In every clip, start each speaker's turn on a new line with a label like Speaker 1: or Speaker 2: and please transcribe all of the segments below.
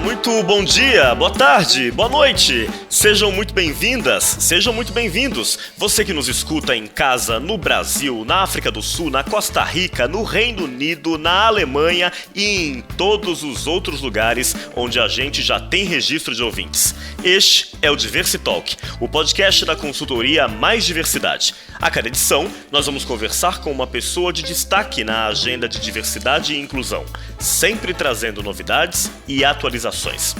Speaker 1: Muito bom dia, boa tarde, boa noite. Sejam muito bem-vindas, sejam muito bem-vindos. Você que nos escuta em casa, no Brasil, na África do Sul, na Costa Rica, no Reino Unido, na Alemanha e em todos os outros lugares onde a gente já tem registro de ouvintes. Este é o Diversitalk, o podcast da consultoria Mais Diversidade. A cada edição, nós vamos conversar com uma pessoa de destaque na agenda de diversidade e inclusão, sempre trazendo novidades e atualizações.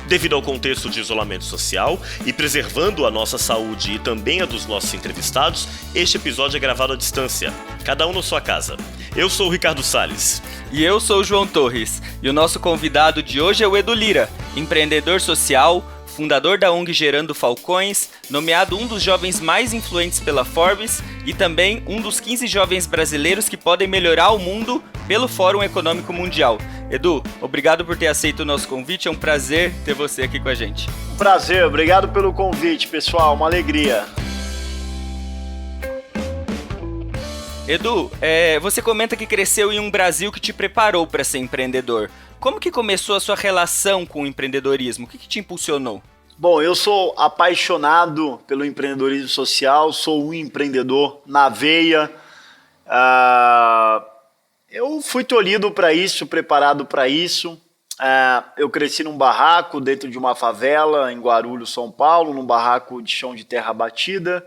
Speaker 1: Devido ao contexto de isolamento social e preservando a nossa saúde e também a dos nossos entrevistados, este episódio é gravado à distância, cada um na sua casa. Eu sou o Ricardo Salles.
Speaker 2: E eu sou o João Torres. E o nosso convidado de hoje é o Edu Lira, empreendedor social, fundador da ONG Gerando Falcões, nomeado um dos jovens mais influentes pela Forbes e também um dos 15 jovens brasileiros que podem melhorar o mundo pelo Fórum Econômico Mundial. Edu, obrigado por ter aceito o nosso convite, é um prazer ter você aqui com a gente.
Speaker 3: Um prazer, obrigado pelo convite, pessoal, uma alegria.
Speaker 2: Edu, você comenta que cresceu em um Brasil que te preparou para ser empreendedor. Como que começou a sua relação com o empreendedorismo? O que te impulsionou?
Speaker 3: Bom, eu sou apaixonado pelo empreendedorismo social, sou um empreendedor na veia. Eu fui tolhido para isso, preparado para isso. Eu cresci num barraco dentro de uma favela em Guarulhos, São Paulo, num barraco de chão de terra batida.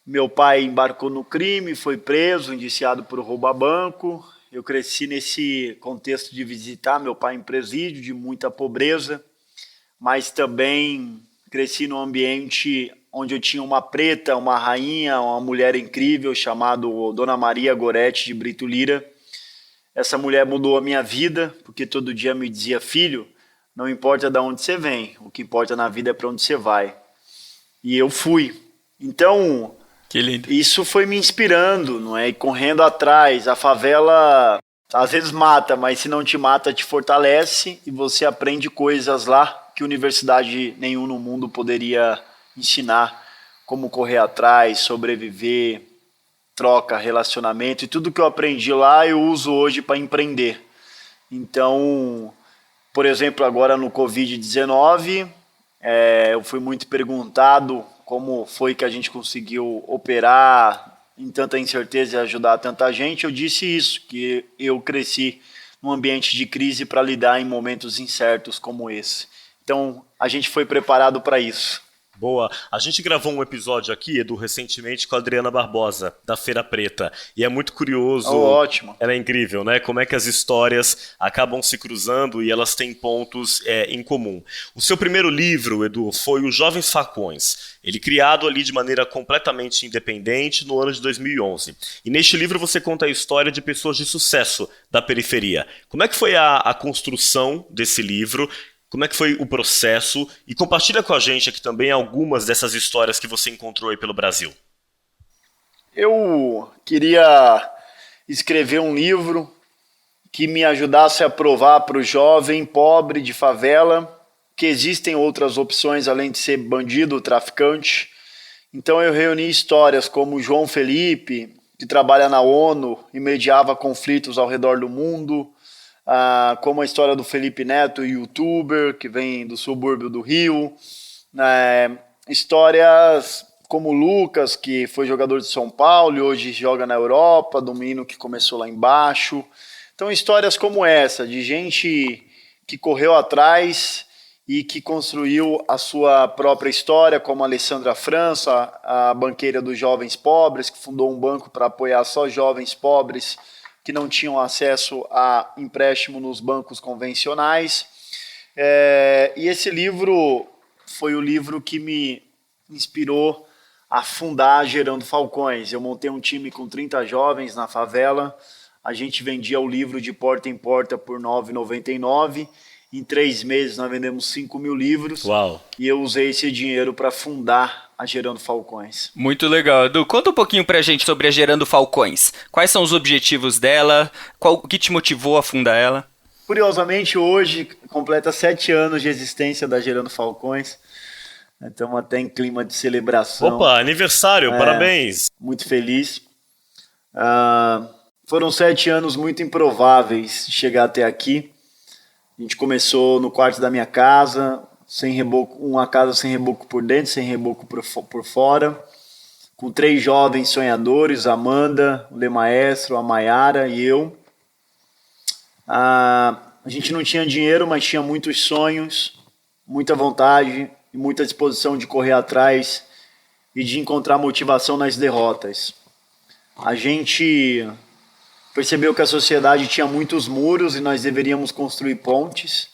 Speaker 3: Meu pai embarcou no crime, foi preso, indiciado por roubo a banco. Eu cresci nesse contexto de visitar meu pai em presídio, de muita pobreza, mas também cresci num ambiente onde eu tinha uma preta, uma rainha, uma mulher incrível chamada Dona Maria Gorete de Brito Lira. Essa mulher mudou a minha vida, porque todo dia me dizia: filho, não importa de onde você vem, o que importa na vida é para onde você vai. E eu fui. Então,
Speaker 2: que lindo.
Speaker 3: Isso foi me inspirando, não é? E correndo atrás. A favela às vezes mata, mas se não te mata, te fortalece e você aprende coisas lá que universidade nenhuma no mundo poderia ensinar. Como correr atrás, sobreviver, troca, relacionamento. E tudo que eu aprendi lá eu uso hoje para empreender. Então, por exemplo, agora no Covid-19, eu fui muito perguntado como foi que a gente conseguiu operar em tanta incerteza e ajudar tanta gente. Eu disse isso, que eu cresci num ambiente de crise para lidar em momentos incertos como esse. Então, a gente foi preparado para isso.
Speaker 1: Boa. A gente gravou um episódio aqui, Edu, recentemente com a Adriana Barbosa, da Feira Preta. E é muito curioso.
Speaker 3: Oh, ótimo.
Speaker 1: Ela é incrível, né? Como é que as histórias acabam se cruzando e elas têm pontos em comum. O seu primeiro livro, Edu, foi Os Jovens Falcões. Ele criado ali de maneira completamente independente no ano de 2011. E neste livro você conta a história de pessoas de sucesso da periferia. Como é que foi a construção desse livro? Como é que foi o processo? E compartilha com a gente aqui também algumas dessas histórias que você encontrou aí pelo Brasil.
Speaker 3: Eu queria escrever um livro que me ajudasse a provar para o jovem pobre de favela que existem outras opções além de ser bandido, traficante. Então eu reuni histórias como João Felipe, que trabalha na ONU e mediava conflitos ao redor do mundo, como a história do Felipe Neto, youtuber, que vem do subúrbio do Rio. Histórias como o Lucas, que foi jogador de São Paulo e hoje joga na Europa, do menino que começou lá embaixo. Então, histórias como essa, de gente que correu atrás e que construiu a sua própria história, como a Alessandra França, a banqueira dos jovens pobres, que fundou um banco para apoiar só jovens pobres que não tinham acesso a empréstimo nos bancos convencionais. E esse livro foi o livro que me inspirou a fundar Gerando Falcões. Eu montei um time com 30 jovens na favela, a gente vendia o livro de porta em porta por R$ 9,99. Em 3 meses nós vendemos 5 mil livros.
Speaker 1: Uau. E
Speaker 3: eu usei esse dinheiro para fundar a Gerando Falcões.
Speaker 2: Muito legal. Edu, conta um pouquinho pra gente sobre a Gerando Falcões. Quais são os objetivos dela? O que te motivou a fundar ela?
Speaker 3: Curiosamente, hoje completa 7 anos de existência da Gerando Falcões. Estamos até em clima de celebração.
Speaker 1: Opa, aniversário, parabéns.
Speaker 3: Muito feliz. Foram 7 anos muito improváveis de chegar até aqui. A gente começou no quarto da minha casa, sem reboco, uma casa sem reboco por dentro, sem reboco por fora, com 3 jovens sonhadores, a Amanda, o Lê Maestro, a Maiara e eu. A gente não tinha dinheiro, mas tinha muitos sonhos, muita vontade e muita disposição de correr atrás e de encontrar motivação nas derrotas. A gente percebeu que a sociedade tinha muitos muros e nós deveríamos construir pontes.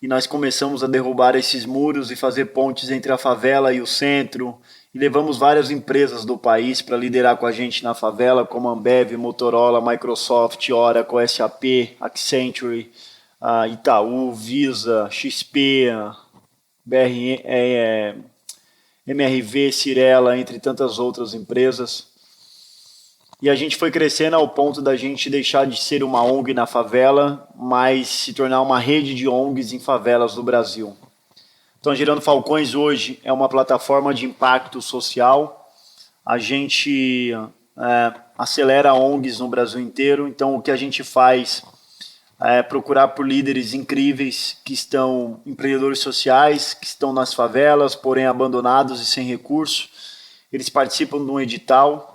Speaker 3: E nós começamos a derrubar esses muros e fazer pontes entre a favela e o centro. E levamos várias empresas do país para liderar com a gente na favela, como Ambev, Motorola, Microsoft, Oracle, SAP, Accenture, Itaú, Visa, XP, MRV, Cirela, entre tantas outras empresas. E a gente foi crescendo ao ponto da gente deixar de ser uma ONG na favela, mas se tornar uma rede de ONGs em favelas do Brasil. Então, a Gerando Falcões hoje é uma plataforma de impacto social. A gente acelera ONGs no Brasil inteiro. Então, o que a gente faz é procurar por líderes incríveis que estão, empreendedores sociais, que estão nas favelas, porém abandonados e sem recurso. Eles participam de um edital.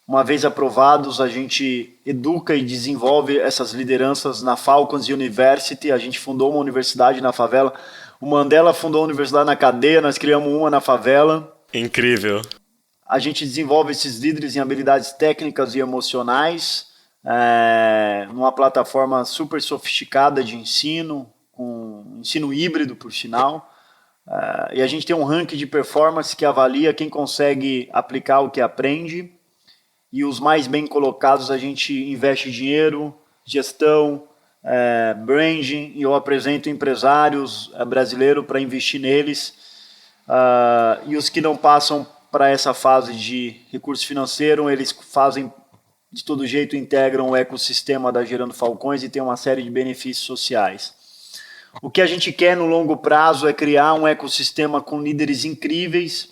Speaker 3: Uma vez aprovados, a gente educa e desenvolve essas lideranças na Falcons University. A gente fundou uma universidade na favela. O Mandela fundou uma universidade na cadeia, nós criamos uma na favela.
Speaker 1: Incrível.
Speaker 3: A gente desenvolve esses líderes em habilidades técnicas e emocionais, numa plataforma super sofisticada de ensino, com ensino híbrido, por sinal. E a gente tem um ranking de performance que avalia quem consegue aplicar o que aprende. E os mais bem colocados a gente investe dinheiro, gestão, branding, e eu apresento empresários brasileiros para investir neles. E os que não passam para essa fase de recurso financeiro, eles fazem de todo jeito, integram o ecossistema da Gerando Falcões e tem uma série de benefícios sociais. O que a gente quer no longo prazo é criar um ecossistema com líderes incríveis,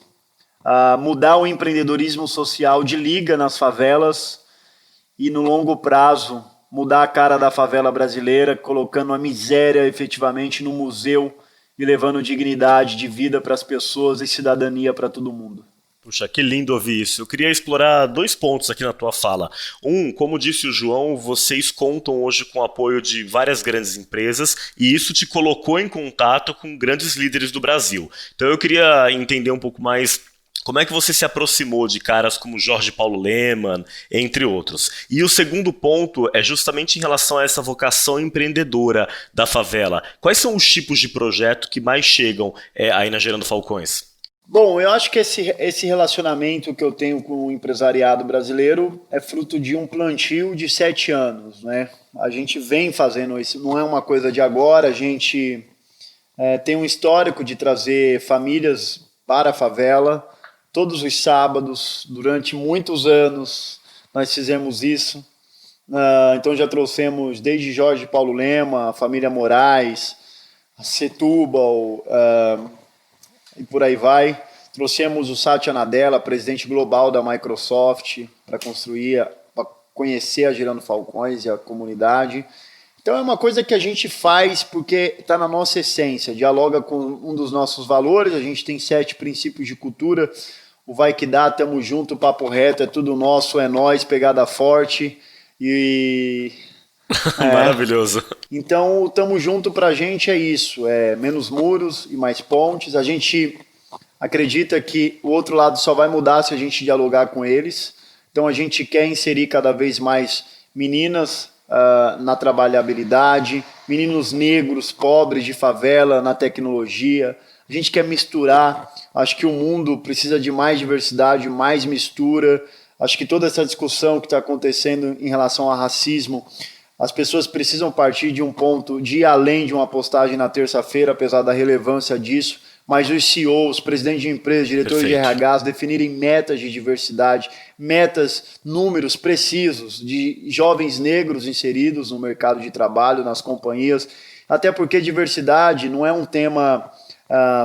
Speaker 3: mudar o empreendedorismo social de liga nas favelas e, no longo prazo, mudar a cara da favela brasileira, colocando a miséria efetivamente no museu e levando dignidade de vida para as pessoas e cidadania para todo mundo.
Speaker 1: Puxa, que lindo ouvir isso. Eu queria explorar 2 pontos aqui na tua fala. Como disse o João, vocês contam hoje com o apoio de várias grandes empresas e isso te colocou em contato com grandes líderes do Brasil. Então eu queria entender um pouco mais como é que você se aproximou de caras como Jorge Paulo Lemann, entre outros. E o segundo ponto é justamente em relação a essa vocação empreendedora da favela. Quais são os tipos de projeto que mais chegam aí na Gerando Falcões?
Speaker 3: Bom, eu acho que esse relacionamento que eu tenho com o empresariado brasileiro é fruto de um plantio de 7 anos, né? A gente vem fazendo isso, não é uma coisa de agora, a gente tem um histórico de trazer famílias para a favela. Todos os sábados, durante muitos anos, nós fizemos isso. Então já trouxemos desde Jorge Paulo Lemann, a família Moraes, a Setúbal, e por aí vai. Trouxemos o Satya Nadella, presidente global da Microsoft, para conhecer a Gerando Falcões e a comunidade. Então é uma coisa que a gente faz porque está na nossa essência, dialoga com um dos nossos valores. A gente tem 7 princípios de cultura. O vai que dá, tamo junto, papo reto, é tudo nosso, é nós, pegada forte.
Speaker 1: Maravilhoso.
Speaker 3: Então, o tamo junto pra gente é isso, é menos muros e mais pontes. A gente acredita que o outro lado só vai mudar se a gente dialogar com eles. Então, a gente quer inserir cada vez mais meninas na trabalhabilidade, meninos negros, pobres, de favela, na tecnologia. A gente quer misturar. Acho que o mundo precisa de mais diversidade, mais mistura. Acho que toda essa discussão que está acontecendo em relação ao racismo, as pessoas precisam partir de um ponto de ir além de uma postagem na terça-feira, apesar da relevância disso, mas os CEOs, presidentes de empresas, diretores de RHs, definirem metas de diversidade, metas, números precisos de jovens negros inseridos no mercado de trabalho, nas companhias, até porque diversidade não é um tema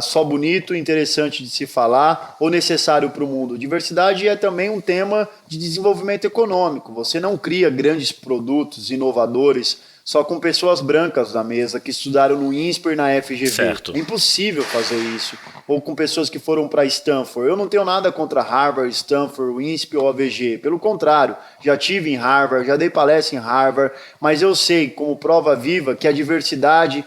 Speaker 3: só bonito, interessante de se falar ou necessário para o mundo. Diversidade é também um tema de desenvolvimento econômico. Você não cria grandes produtos inovadores só com pessoas brancas na mesa, que estudaram no INSPER e na FGV.
Speaker 1: Certo.
Speaker 3: É impossível fazer isso. Ou com pessoas que foram para Stanford. Eu não tenho nada contra Harvard, Stanford, INSPER ou AVG. Pelo contrário, já tive em Harvard, já dei palestra em Harvard, mas eu sei, como prova viva, que a diversidade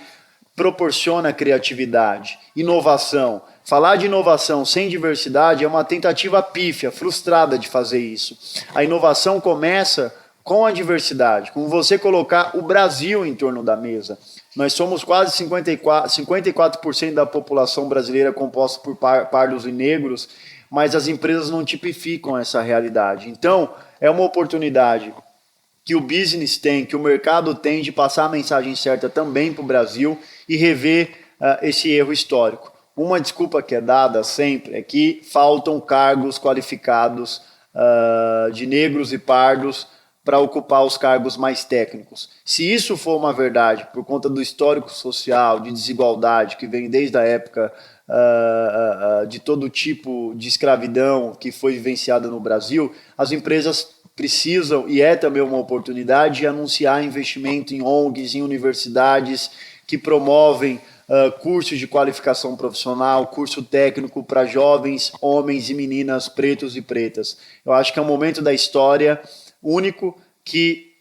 Speaker 3: proporciona criatividade, inovação. Falar de inovação sem diversidade é uma tentativa pífia, frustrada de fazer isso. A inovação começa com a diversidade, com você colocar o Brasil em torno da mesa. Nós somos quase 54% da população brasileira composta por pardos e negros, mas as empresas não tipificam essa realidade. Então, é uma oportunidade que o business tem, que o mercado tem de passar a mensagem certa também para o Brasil e rever esse erro histórico. Uma desculpa que é dada sempre é que faltam cargos qualificados de negros e pardos para ocupar os cargos mais técnicos. Se isso for uma verdade, por conta do histórico social, de desigualdade, que vem desde a época de todo tipo de escravidão que foi vivenciada no Brasil, as empresas precisam, e é também uma oportunidade, de anunciar investimento em ONGs, em universidades que promovem cursos de qualificação profissional, curso técnico para jovens, homens e meninas pretos e pretas. Eu acho que é um momento da história único que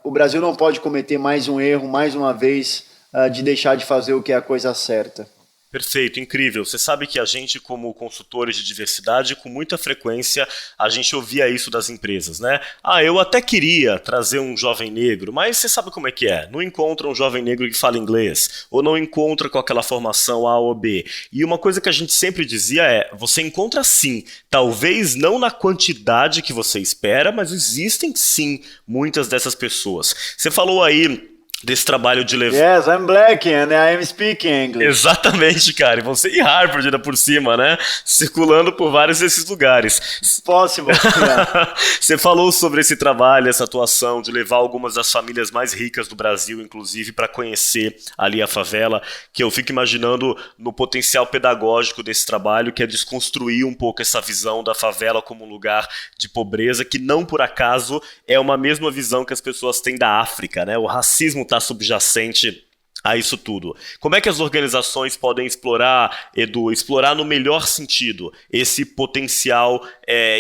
Speaker 3: o Brasil não pode cometer mais um erro, mais uma vez, de deixar de fazer o que é a coisa certa.
Speaker 1: Perfeito, incrível. Você sabe que a gente, como consultores de diversidade, com muita frequência, a gente ouvia isso das empresas, né? Eu até queria trazer um jovem negro, mas você sabe como é que é. Não encontra um jovem negro que fala inglês, ou não encontra com aquela formação A ou B. E uma coisa que a gente sempre dizia é, você encontra sim, talvez não na quantidade que você espera, mas existem sim muitas dessas pessoas. Você falou aí desse trabalho de levar...
Speaker 3: Yes, I'm black and I'm speaking English.
Speaker 1: Exatamente, cara. E você em Harvard ainda por cima, né? Circulando por vários desses lugares.
Speaker 3: Possible. Yeah.
Speaker 1: Você falou sobre esse trabalho, essa atuação de levar algumas das famílias mais ricas do Brasil, inclusive, para conhecer ali a favela, que eu fico imaginando no potencial pedagógico desse trabalho, que é desconstruir um pouco essa visão da favela como um lugar de pobreza, que não por acaso é uma mesma visão que as pessoas têm da África, né? O racismo está subjacente a isso tudo. Como é que as organizações podem explorar, Edu, explorar no melhor sentido esse potencial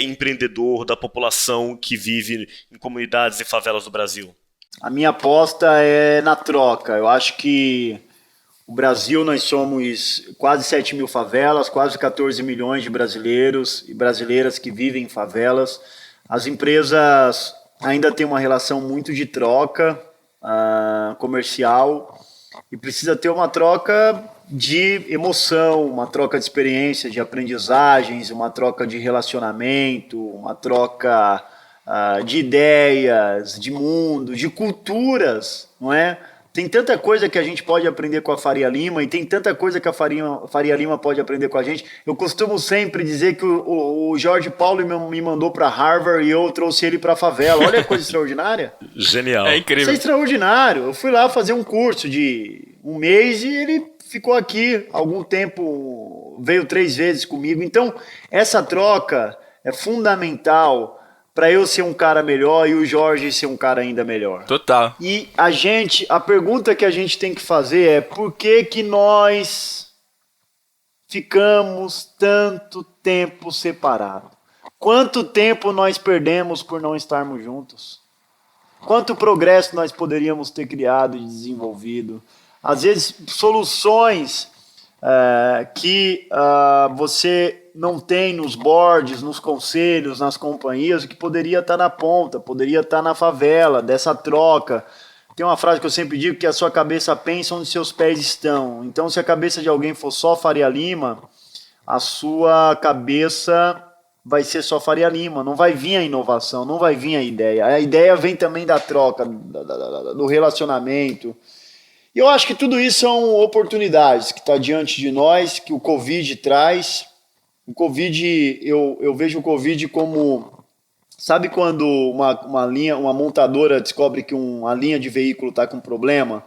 Speaker 1: empreendedor da população que vive em comunidades e favelas do Brasil?
Speaker 3: A minha aposta é na troca. Eu acho que o Brasil, nós somos quase 7 mil favelas, quase 14 milhões de brasileiros e brasileiras que vivem em favelas. As empresas ainda têm uma relação muito de troca comercial e precisa ter uma troca de emoção, uma troca de experiência, de aprendizagens, uma troca de relacionamento, uma troca de ideias, de mundo, de culturas, não é? Tem tanta coisa que a gente pode aprender com a Faria Lima e tem tanta coisa que a Faria Lima pode aprender com a gente. Eu costumo sempre dizer que o Jorge Paulo me mandou para Harvard e eu trouxe ele para a favela. Olha que coisa extraordinária.
Speaker 1: Genial.
Speaker 2: É incrível.
Speaker 3: Isso é extraordinário. Eu fui lá fazer um curso de um mês e ele ficou aqui algum tempo, veio 3 vezes comigo. Então, essa troca é fundamental para eu ser um cara melhor e o Jorge ser um cara ainda melhor.
Speaker 2: Total.
Speaker 3: E a pergunta que a gente tem que fazer é por que nós ficamos tanto tempo separados? Quanto tempo nós perdemos por não estarmos juntos? Quanto progresso nós poderíamos ter criado e desenvolvido? Às vezes, soluções que você não tem nos boards, nos conselhos, nas companhias, que poderia estar na ponta, poderia estar na favela, dessa troca. Tem uma frase que eu sempre digo, que a sua cabeça pensa onde seus pés estão. Então, se a cabeça de alguém for só Faria Lima, a sua cabeça vai ser só Faria Lima, não vai vir a inovação, não vai vir a ideia. A ideia vem também da troca, do relacionamento. E eu acho que tudo isso são oportunidades que estão diante de nós, que o Covid traz. O Covid, eu vejo o Covid como... Sabe quando uma montadora descobre que uma linha de veículo está com problema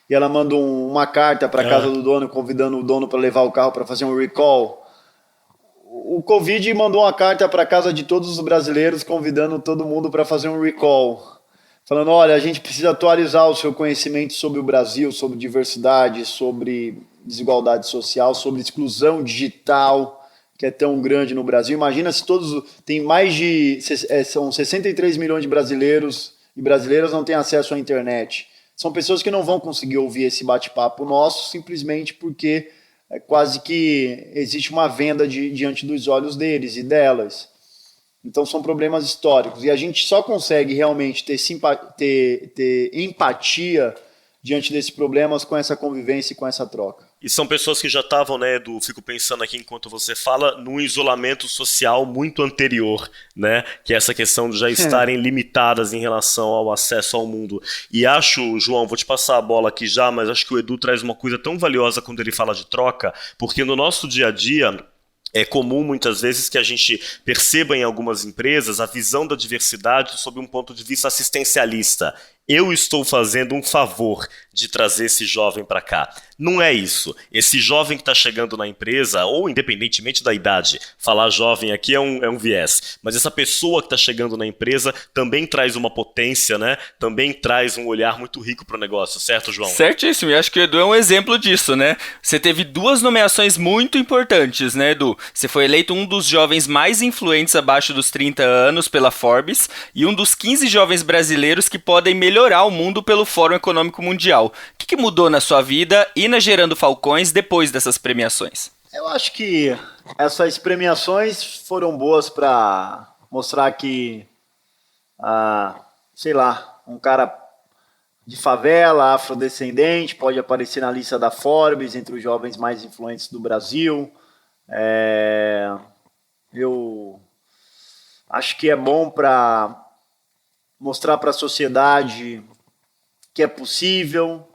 Speaker 3: e ela manda uma carta para a casa do dono, convidando o dono para levar o carro para fazer um recall? O Covid mandou uma carta para a casa de todos os brasileiros, convidando todo mundo para fazer um recall. falando, olha, a gente precisa atualizar o seu conhecimento sobre o Brasil, sobre diversidade, sobre desigualdade social, sobre exclusão digital, que é tão grande no Brasil. Imagina se todos... Tem mais de... São 63 milhões de brasileiros e brasileiras não têm acesso à internet. São pessoas que não vão conseguir ouvir esse bate-papo nosso simplesmente porque é quase que existe uma venda diante dos olhos deles e delas. Então são problemas históricos. E a gente só consegue realmente ter empatia diante desses problemas com essa convivência e com essa troca.
Speaker 1: E são pessoas que já estavam, né, Edu, fico pensando aqui enquanto você fala, num isolamento social muito anterior, né, que é essa questão de já estarem limitadas em relação ao acesso ao mundo. E acho, João, vou te passar a bola aqui já, mas acho que o Edu traz uma coisa tão valiosa quando ele fala de troca, porque no nosso dia a dia... É comum, muitas vezes, que a gente perceba em algumas empresas a visão da diversidade sob um ponto de vista assistencialista. Eu estou fazendo um favor de trazer esse jovem para cá. Não é isso. Esse jovem que está chegando na empresa, ou independentemente da idade, falar jovem aqui é um viés, mas essa pessoa que está chegando na empresa também traz uma potência, né? Também traz um olhar muito rico para o negócio, certo, João?
Speaker 2: Certíssimo, e acho que o Edu é um exemplo disso, né? Você teve 2 nomeações muito importantes, né, Edu? Você foi eleito um dos jovens mais influentes abaixo dos 30 anos pela Forbes e um dos 15 jovens brasileiros que podem melhorar o mundo pelo Fórum Econômico Mundial. O que mudou na sua vida e na Gerando Falcões depois dessas premiações?
Speaker 3: Eu acho que essas premiações foram boas para mostrar que, sei lá, um cara de favela, afrodescendente, pode aparecer na lista da Forbes entre os jovens mais influentes do Brasil. Eu acho que é bom para mostrar para a sociedade que é possível.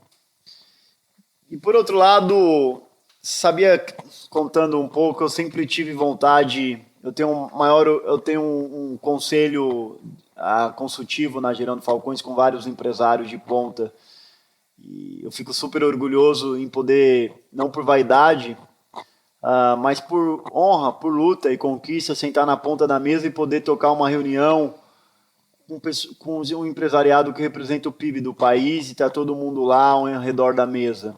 Speaker 3: E por outro lado, sabia, contando um pouco, eu sempre tive vontade, eu tenho um conselho consultivo na Gerando Falcões com vários empresários de ponta. E eu fico super orgulhoso em poder, não por vaidade, mas por honra, por luta e conquista, sentar na ponta da mesa e poder tocar uma reunião com um empresariado que representa o PIB do país e está todo mundo lá ao redor da mesa.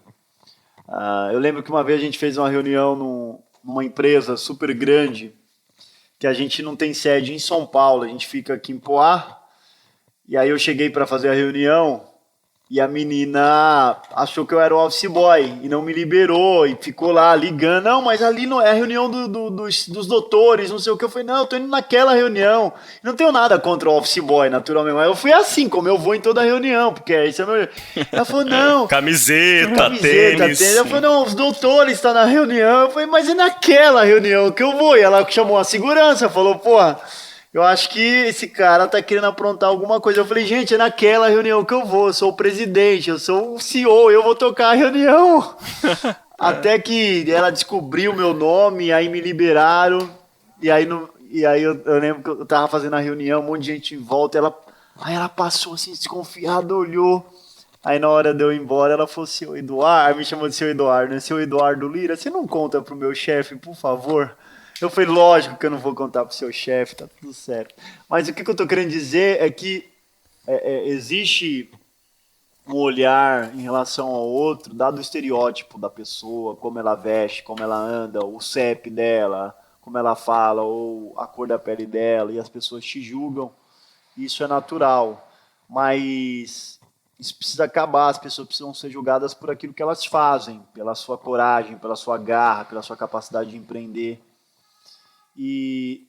Speaker 3: Eu lembro que uma vez a gente fez uma reunião numa empresa super grande, que a gente não tem sede em São Paulo, a gente fica aqui em Poá, e aí eu cheguei para fazer a reunião e a menina achou que eu era o office boy e não me liberou e ficou lá ligando. Não, mas ali não é a reunião dos doutores, não sei o que. Eu falei, não, eu tô indo naquela reunião. Não tenho nada contra o office boy, naturalmente, mas eu fui assim, como eu vou em toda reunião, porque esse é meu... Ela falou, não...
Speaker 1: Camiseta, tênis.
Speaker 3: Eu falei, não, os doutores estão na reunião. Eu falei, mas é naquela reunião que eu vou. E ela chamou a segurança, falou, porra... Eu acho que esse cara tá querendo aprontar alguma coisa. Eu falei, gente, é naquela reunião que eu vou. Eu sou o presidente, eu sou o CEO, eu vou tocar a reunião. Até que ela descobriu o meu nome, aí me liberaram. E aí eu lembro que eu tava fazendo a reunião, um monte de gente em volta. Aí ela passou assim, desconfiada, olhou. Aí na hora de eu ir embora, ela falou, seu Eduardo, me chamou de seu Eduardo, né? Seu Eduardo Lira, você não conta pro meu chefe, por favor? Eu falei, lógico que eu não vou contar pro seu chefe, tá tudo certo. Mas o que eu tô querendo dizer é que existe um olhar em relação ao outro, dado o estereótipo da pessoa, como ela veste, como ela anda, o CEP dela, como ela fala, ou a cor da pele dela, e as pessoas te julgam. Isso é natural, mas isso precisa acabar, as pessoas precisam ser julgadas por aquilo que elas fazem, pela sua coragem, pela sua garra, pela sua capacidade de empreender. E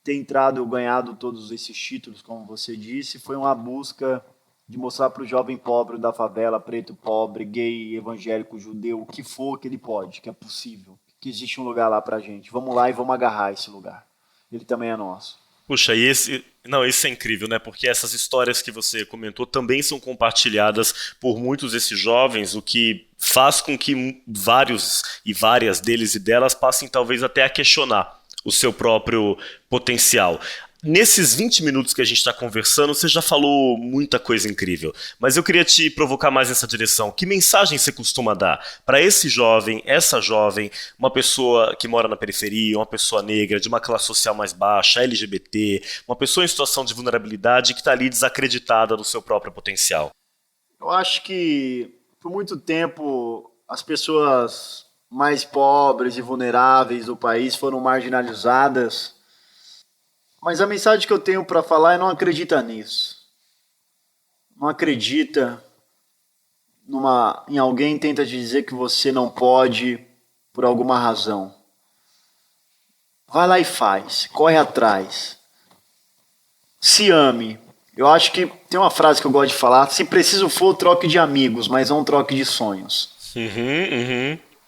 Speaker 3: ter entrado, ganhado todos esses títulos, como você disse, foi uma busca de mostrar para o jovem pobre da favela, preto, pobre, gay, evangélico, judeu, o que for que ele pode, que é possível, que existe um lugar lá para a gente. Vamos lá e vamos agarrar esse lugar. Ele também é nosso.
Speaker 1: Puxa, e isso é incrível, né? Porque essas histórias que você comentou também são compartilhadas por muitos desses jovens, o que faz com que vários e várias deles e delas passem talvez até a questionar o seu próprio potencial. Nesses 20 minutos que a gente está conversando, você já falou muita coisa incrível, mas eu queria te provocar mais nessa direção. Que mensagem você costuma dar para esse jovem, essa jovem, uma pessoa que mora na periferia, uma pessoa negra, de uma classe social mais baixa, LGBT, uma pessoa em situação de vulnerabilidade que está ali desacreditada do seu próprio potencial?
Speaker 3: Eu acho que, por muito tempo, as pessoas mais pobres e vulneráveis do país foram marginalizadas. Mas a mensagem que eu tenho para falar é: não acredita nisso. Não acredita em alguém que tenta te dizer que você não pode por alguma razão. Vai lá e faz, corre atrás. Se ame. Eu acho que tem uma frase que eu gosto de falar: se preciso for, troque de amigos, mas não troque de sonhos.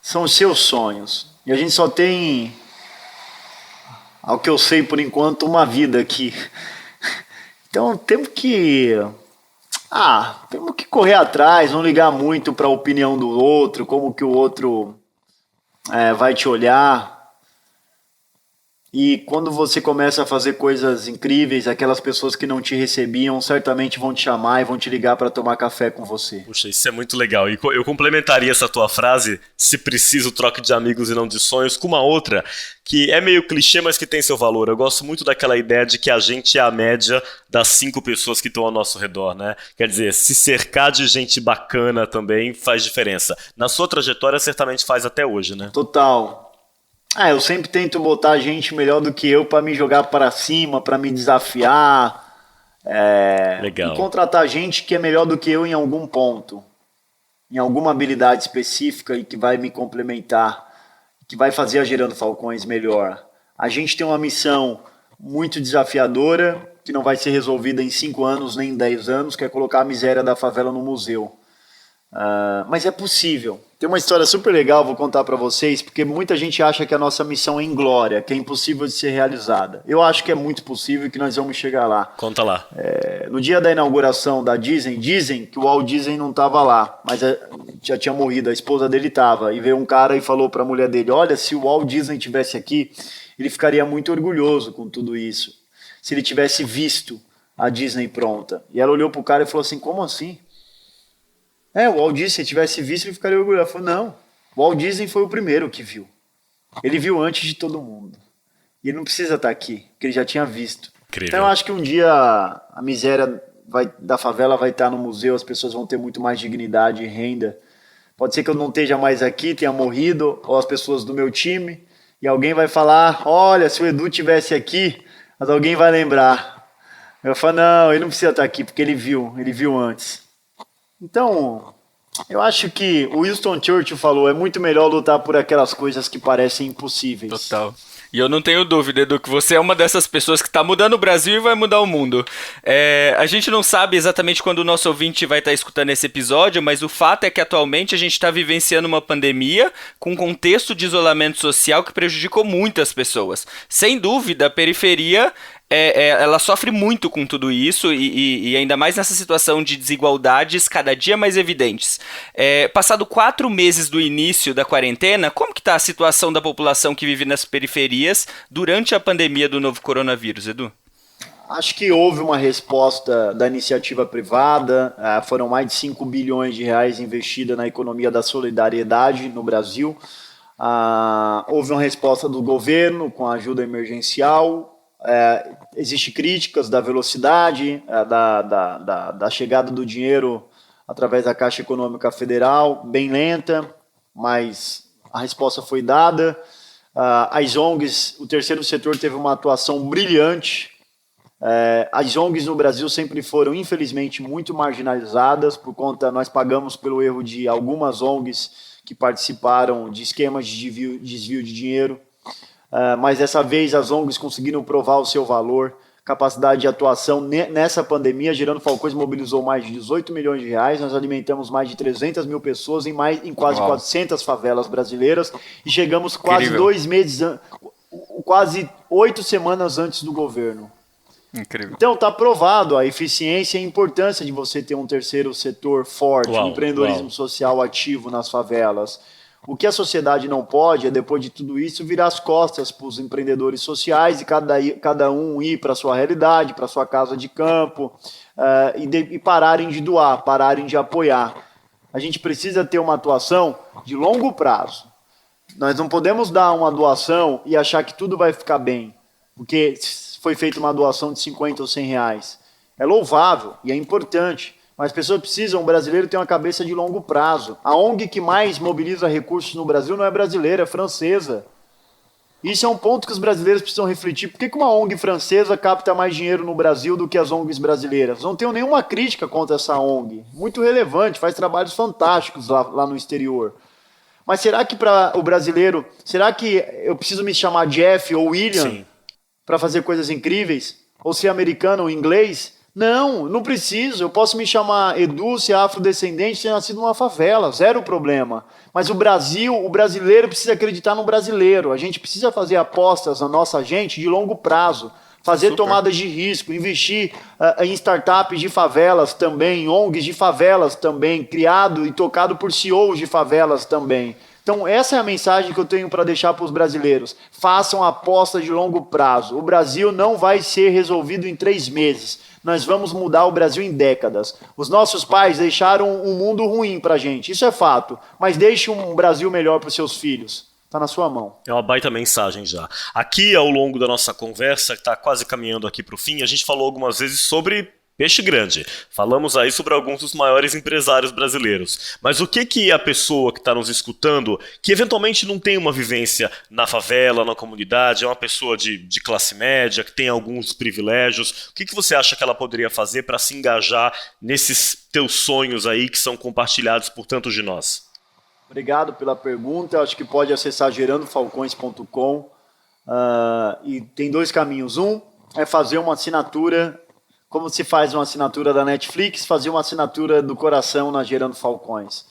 Speaker 3: São os seus sonhos. E a gente só tem, ao que eu sei por enquanto, uma vida aqui. Então temos que correr atrás, não ligar muito para a opinião do outro, como que o outro vai te olhar. E quando você começa a fazer coisas incríveis, aquelas pessoas que não te recebiam certamente vão te chamar e vão te ligar para tomar café com você.
Speaker 1: Puxa, isso é muito legal. E eu complementaria essa tua frase, se preciso, troque de amigos e não de sonhos, com uma outra que é meio clichê, mas que tem seu valor. Eu gosto muito daquela ideia de que a gente é a média das 5 pessoas que estão ao nosso redor, né? Quer dizer, se cercar de gente bacana também faz diferença. Na sua trajetória, certamente faz até hoje, né?
Speaker 3: Total. Eu sempre tento botar gente melhor do que eu para me jogar para cima, para me desafiar.
Speaker 1: Legal.
Speaker 3: E contratar gente que é melhor do que eu em algum ponto, em alguma habilidade específica e que vai me complementar, que vai fazer a Gerando Falcões melhor. A gente tem uma missão muito desafiadora, que não vai ser resolvida em 5 anos nem em 10 anos, que é colocar a miséria da favela no museu. Mas é possível. Tem uma história super legal, vou contar para vocês, porque muita gente acha que a nossa missão é inglória, que é impossível de ser realizada. Eu acho que é muito possível e que nós vamos chegar lá.
Speaker 1: Conta lá.
Speaker 3: No dia da inauguração da Disney, dizem que o Walt Disney não estava lá, mas já tinha morrido, a esposa dele estava. E veio um cara e falou para a mulher dele: olha, se o Walt Disney estivesse aqui, ele ficaria muito orgulhoso com tudo isso. Se ele tivesse visto a Disney pronta. E ela olhou para o cara e falou assim: como assim? O Walt Disney, se tivesse visto, ele ficaria orgulhoso. Ela falou: não, o Walt Disney foi o primeiro que viu. Ele viu antes de todo mundo. E ele não precisa estar aqui, porque ele já tinha visto. Incrível. Então eu acho que um dia a miséria da favela vai estar no museu, as pessoas vão ter muito mais dignidade e renda. Pode ser que eu não esteja mais aqui, tenha morrido, ou as pessoas do meu time, e alguém vai falar: olha, se o Edu tivesse aqui, mas alguém vai lembrar. Eu falo: não, ele não precisa estar aqui, porque ele viu antes. Então, eu acho que o Winston Churchill falou: é muito melhor lutar por aquelas coisas que parecem impossíveis.
Speaker 2: Total. E eu não tenho dúvida, Edu, que você é uma dessas pessoas que está mudando o Brasil e vai mudar o mundo. A gente não sabe exatamente quando o nosso ouvinte vai estar escutando esse episódio, mas o fato é que atualmente a gente está vivenciando uma pandemia com um contexto de isolamento social que prejudicou muitas pessoas. Sem dúvida, a periferia ela sofre muito com tudo isso e ainda mais nessa situação de desigualdades cada dia mais evidentes. Passado 4 meses do início da quarentena, como que está a situação da população que vive nas periferias durante a pandemia do novo coronavírus, Edu?
Speaker 3: Acho que houve uma resposta da iniciativa privada, foram mais de 5 bilhões de reais investidos na economia da solidariedade no Brasil. Houve uma resposta do governo com a ajuda emergencial. Existem críticas da velocidade, da chegada do dinheiro através da Caixa Econômica Federal, bem lenta, mas a resposta foi dada. As ONGs, o terceiro setor teve uma atuação brilhante. As ONGs no Brasil sempre foram, infelizmente, muito marginalizadas, nós pagamos pelo erro de algumas ONGs que participaram de esquemas de desvio de dinheiro. Mas dessa vez as ONGs conseguiram provar o seu valor, capacidade de atuação nessa pandemia. Gerando Falcões mobilizou mais de 18 milhões de reais, nós alimentamos mais de 300 mil pessoas em quase 400 favelas brasileiras e chegamos quase 2 meses, quase 8 semanas antes do governo.
Speaker 2: Incrível.
Speaker 3: Então está provado a eficiência e a importância de você ter um terceiro setor forte, um empreendedorismo social ativo nas favelas. O que a sociedade não pode é, depois de tudo isso, virar as costas para os empreendedores sociais e cada um ir para a sua realidade, para a sua casa de campo, e pararem de doar, pararem de apoiar. A gente precisa ter uma atuação de longo prazo. Nós não podemos dar uma doação e achar que tudo vai ficar bem, porque foi feita uma doação de 50 ou 100 reais. É louvável e é importante, mas as pessoas precisam, o brasileiro tem uma cabeça de longo prazo. A ONG que mais mobiliza recursos no Brasil não é brasileira, é francesa. Isso é um ponto que os brasileiros precisam refletir. Por que uma ONG francesa capta mais dinheiro no Brasil do que as ONGs brasileiras? Não tenho nenhuma crítica contra essa ONG. Muito relevante, faz trabalhos fantásticos lá no exterior. Mas será que para o brasileiro, será que eu preciso me chamar Jeff ou William para fazer coisas incríveis? Ou ser americano ou inglês? Não preciso. Eu posso me chamar Edu, ser afrodescendente, ter nascido numa favela, zero problema. Mas o brasileiro precisa acreditar no brasileiro. A gente precisa fazer apostas na nossa gente de longo prazo, fazer tomadas de risco, investir em startups de favelas também, em ONGs de favelas também, criado e tocado por CEOs de favelas também. Então essa é a mensagem que eu tenho para deixar para os brasileiros. Façam apostas de longo prazo. O Brasil não vai ser resolvido em 3 meses. Nós vamos mudar o Brasil em décadas. Os nossos pais deixaram um mundo ruim para a gente, isso é fato. Mas deixe um Brasil melhor para os seus filhos. Está na sua mão.
Speaker 1: É uma baita mensagem já. Aqui, ao longo da nossa conversa, que está quase caminhando aqui para o fim, a gente falou algumas vezes sobre peixe grande. Falamos aí sobre alguns dos maiores empresários brasileiros. Mas o que a pessoa que está nos escutando, que eventualmente não tem uma vivência na favela, na comunidade, é uma pessoa de classe média, que tem alguns privilégios, o que você acha que ela poderia fazer para se engajar nesses teus sonhos aí que são compartilhados por tantos de nós?
Speaker 3: Obrigado pela pergunta. Acho que pode acessar gerandofalcões.com e tem 2 caminhos. Um é fazer uma assinatura, como se faz uma assinatura da Netflix, fazer uma assinatura do coração na Gerando Falcões.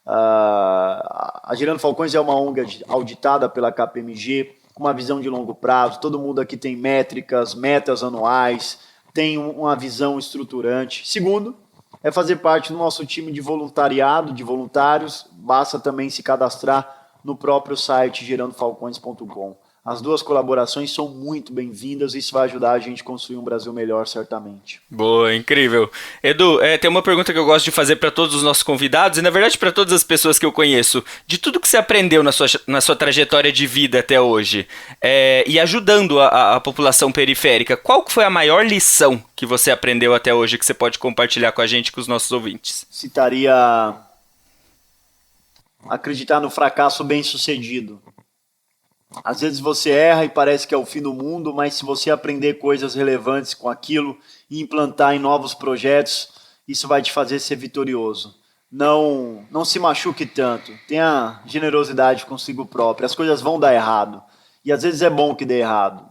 Speaker 3: A Gerando Falcões é uma ONG auditada pela KPMG, com uma visão de longo prazo. Todo mundo aqui tem métricas, metas anuais, tem uma visão estruturante. Segundo, é fazer parte do nosso time de voluntariado, de voluntários. Basta também se cadastrar no próprio site gerandofalcões.com. As 2 colaborações são muito bem-vindas e isso vai ajudar a gente a construir um Brasil melhor, certamente.
Speaker 2: Boa, incrível. Edu, tem uma pergunta que eu gosto de fazer para todos os nossos convidados e, na verdade, para todas as pessoas que eu conheço. De tudo que você aprendeu na sua trajetória de vida até hoje, e ajudando a população periférica, qual foi a maior lição que você aprendeu até hoje que você pode compartilhar com a gente, com os nossos ouvintes?
Speaker 3: Citaria acreditar no fracasso bem-sucedido. Às vezes você erra e parece que é o fim do mundo, mas se você aprender coisas relevantes com aquilo e implantar em novos projetos, isso vai te fazer ser vitorioso. Não se machuque tanto, tenha generosidade consigo próprio, as coisas vão dar errado. E às vezes é bom que dê errado,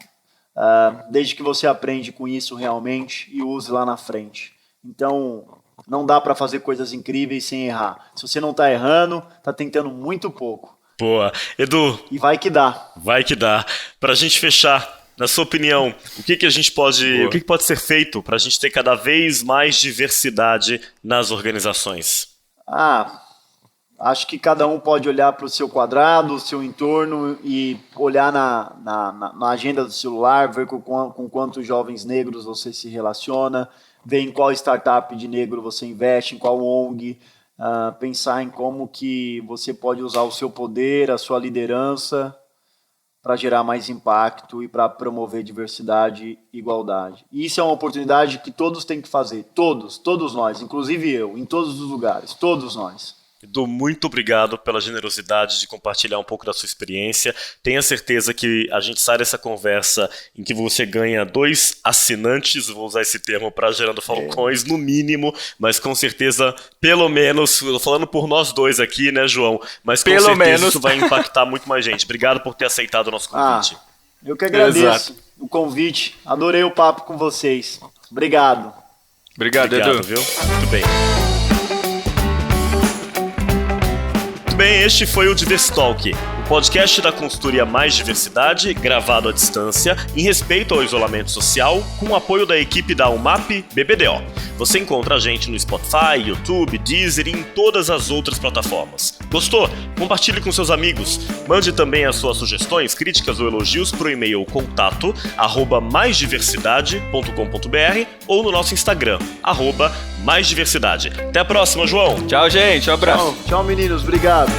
Speaker 3: desde que você aprende com isso realmente e use lá na frente. Então, não dá para fazer coisas incríveis sem errar. Se você não está errando, está tentando muito pouco.
Speaker 1: Boa. Edu.
Speaker 3: E vai que dá.
Speaker 1: Vai que dá. Pra gente fechar, na sua opinião, o que a gente pode, o que pode ser feito pra gente ter cada vez mais diversidade nas organizações?
Speaker 3: Acho que cada um pode olhar para o seu quadrado, o seu entorno e olhar na agenda do celular, ver com quantos jovens negros você se relaciona, ver em qual startup de negro você investe, em qual ONG, pensar em como que você pode usar o seu poder, a sua liderança para gerar mais impacto e para promover diversidade e igualdade. E isso é uma oportunidade que todos têm que fazer, todos nós, inclusive eu, em todos os lugares, todos nós.
Speaker 1: Edu, muito obrigado pela generosidade de compartilhar um pouco da sua experiência. Tenha certeza que a gente sai dessa conversa em que você ganha 2 assinantes, vou usar esse termo para Gerando Falcões, no mínimo, mas com certeza, pelo menos, falando por nós 2 aqui, né, João? Mas com certeza isso vai impactar muito mais gente. Obrigado por ter aceitado o nosso convite.
Speaker 3: Eu que agradeço o convite. Adorei o papo com vocês. Obrigado.
Speaker 2: Obrigado, Edu.
Speaker 1: Viu? Muito bem. Bem, este foi o Diverstalk, o podcast da consultoria Mais Diversidade, gravado à distância, em respeito ao isolamento social, com o apoio da equipe da UMAP BBDO. Você encontra a gente no Spotify, YouTube, Deezer e em todas as outras plataformas. Gostou? Compartilhe com seus amigos. Mande também as suas sugestões, críticas ou elogios para o e-mail contato@maisdiversidade.com.br ou no nosso Instagram, @maisdiversidade. Até a próxima, João!
Speaker 2: Tchau, gente. Um abraço.
Speaker 3: Tchau, meninos. Obrigado.